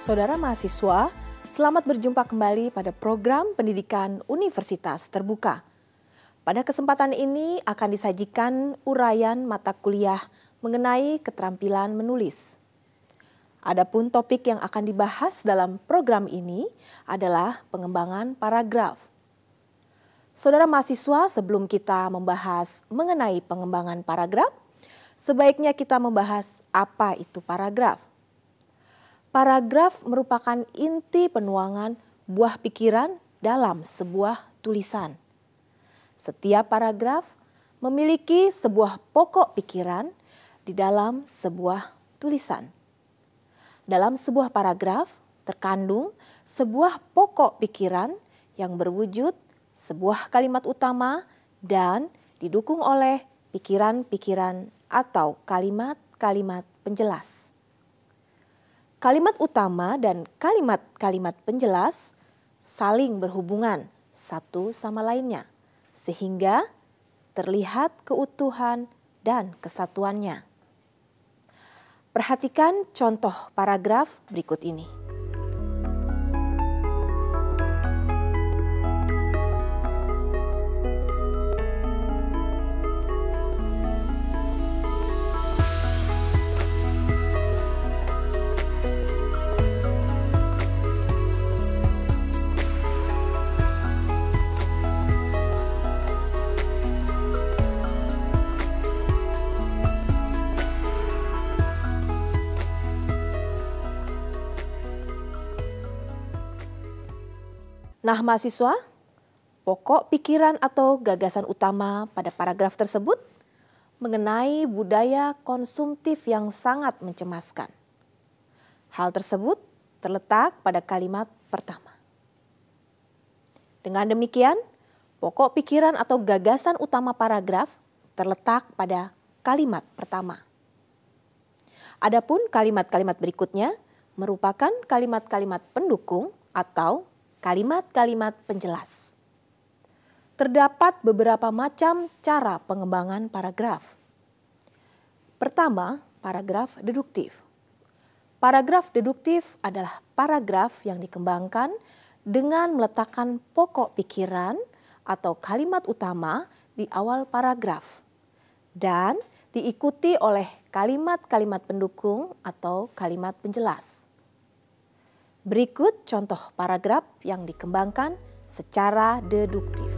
Saudara mahasiswa, selamat berjumpa kembali pada program pendidikan Universitas Terbuka. Pada kesempatan ini akan disajikan uraian mata kuliah mengenai keterampilan menulis. Adapun topik yang akan dibahas dalam program ini adalah pengembangan paragraf. Saudara mahasiswa, sebelum kita membahas mengenai pengembangan paragraf, sebaiknya kita membahas apa itu paragraf. Paragraf merupakan inti penuangan buah pikiran dalam sebuah tulisan. Setiap paragraf memiliki sebuah pokok pikiran di dalam sebuah tulisan. Dalam sebuah paragraf terkandung sebuah pokok pikiran yang berwujud sebuah kalimat utama dan didukung oleh pikiran-pikiran atau kalimat-kalimat penjelas. Kalimat utama dan kalimat-kalimat penjelas saling berhubungan satu sama lainnya, sehingga terlihat keutuhan dan kesatuannya. Perhatikan contoh paragraf berikut ini. Nah mahasiswa, pokok pikiran atau gagasan utama pada paragraf tersebut mengenai budaya konsumtif yang sangat mencemaskan. Hal tersebut terletak pada kalimat pertama. Dengan demikian, pokok pikiran atau gagasan utama paragraf terletak pada kalimat pertama. Adapun kalimat-kalimat berikutnya merupakan kalimat-kalimat pendukung atau kalimat-kalimat penjelas. Terdapat beberapa macam cara pengembangan paragraf. Pertama, paragraf deduktif. Paragraf deduktif adalah paragraf yang dikembangkan dengan meletakkan pokok pikiran atau kalimat utama di awal paragraf dan diikuti oleh kalimat-kalimat pendukung atau kalimat penjelas. Berikut contoh paragraf yang dikembangkan secara deduktif.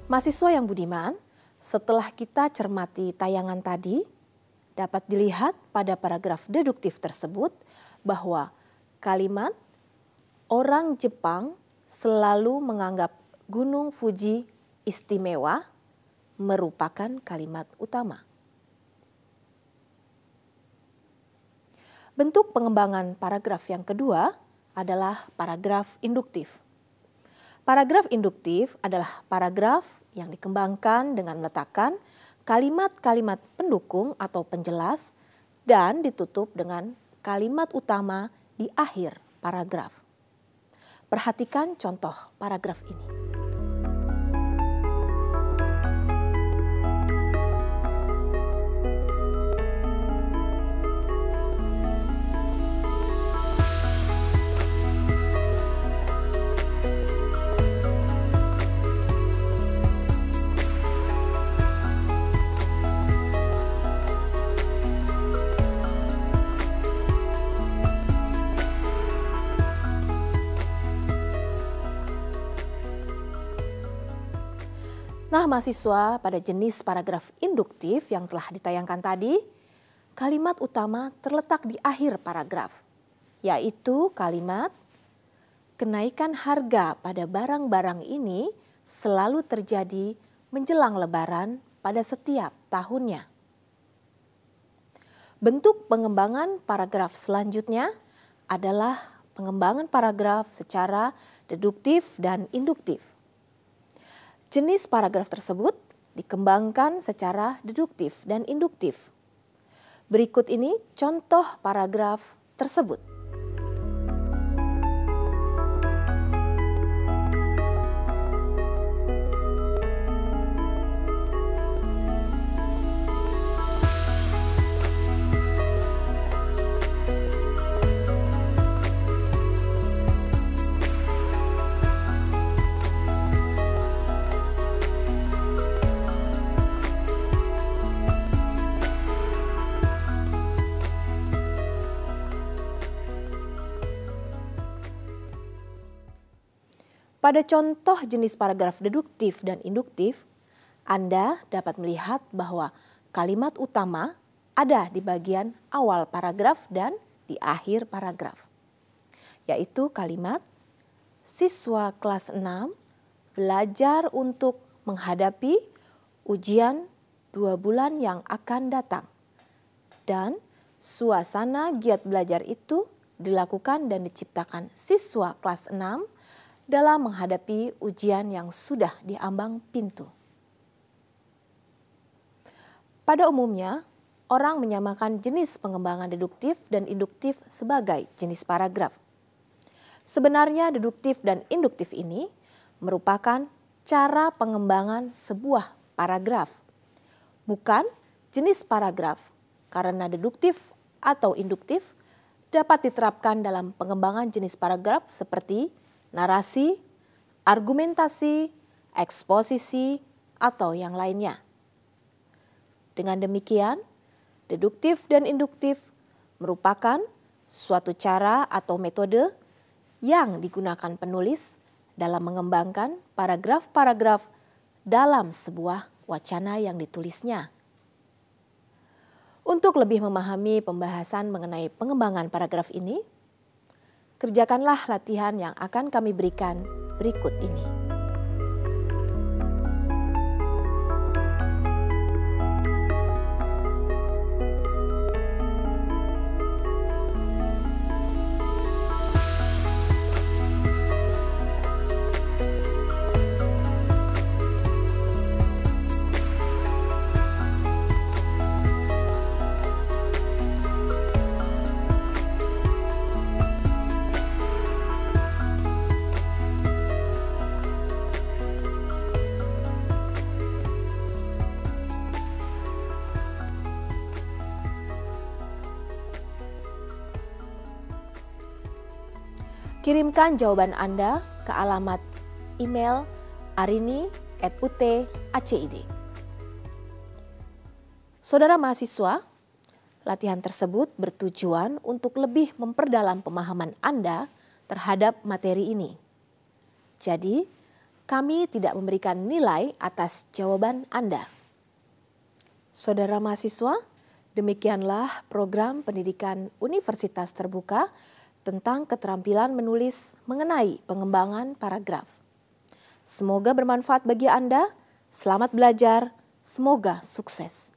Mahasiswa yang budiman, setelah kita cermati tayangan tadi, dapat dilihat pada paragraf deduktif tersebut bahwa kalimat orang Jepang selalu menganggap Gunung Fuji istimewa merupakan kalimat utama. Bentuk pengembangan paragraf yang kedua adalah paragraf induktif. Paragraf induktif adalah paragraf yang dikembangkan dengan meletakkan kalimat-kalimat pendukung atau penjelas dan ditutup dengan kalimat utama di akhir paragraf. Perhatikan contoh paragraf ini. Nah mahasiswa, pada jenis paragraf induktif yang telah ditayangkan tadi, kalimat utama terletak di akhir paragraf, yaitu kalimat kenaikan harga pada barang-barang ini selalu terjadi menjelang Lebaran pada setiap tahunnya. Bentuk pengembangan paragraf selanjutnya adalah pengembangan paragraf secara deduktif dan induktif. Jenis paragraf tersebut dikembangkan secara deduktif dan induktif. Berikut ini contoh paragraf tersebut. Pada contoh jenis paragraf deduktif dan induktif, Anda dapat melihat bahwa kalimat utama ada di bagian awal paragraf dan di akhir paragraf, yaitu kalimat siswa kelas 6 belajar untuk menghadapi ujian 2 bulan yang akan datang. Dan suasana giat belajar itu dilakukan dan diciptakan siswa kelas 6 dalam menghadapi ujian yang sudah di ambang pintu. Pada umumnya, orang menyamakan jenis pengembangan deduktif dan induktif sebagai jenis paragraf. Sebenarnya deduktif dan induktif ini merupakan cara pengembangan sebuah paragraf, bukan jenis paragraf, karena deduktif atau induktif dapat diterapkan dalam pengembangan jenis paragraf seperti narasi, argumentasi, eksposisi, atau yang lainnya. Dengan demikian, deduktif dan induktif merupakan suatu cara atau metode yang digunakan penulis dalam mengembangkan paragraf-paragraf dalam sebuah wacana yang ditulisnya. Untuk lebih memahami pembahasan mengenai pengembangan paragraf ini, kerjakanlah latihan yang akan kami berikan berikut ini. Kirimkan jawaban Anda ke alamat email arini@ut.acid. Saudara mahasiswa, latihan tersebut bertujuan untuk lebih memperdalam pemahaman Anda terhadap materi ini. Jadi, kami tidak memberikan nilai atas jawaban Anda. Saudara mahasiswa, demikianlah program pendidikan Universitas Terbuka tentang keterampilan menulis mengenai pengembangan paragraf. Semoga bermanfaat bagi Anda. Selamat belajar. Semoga sukses.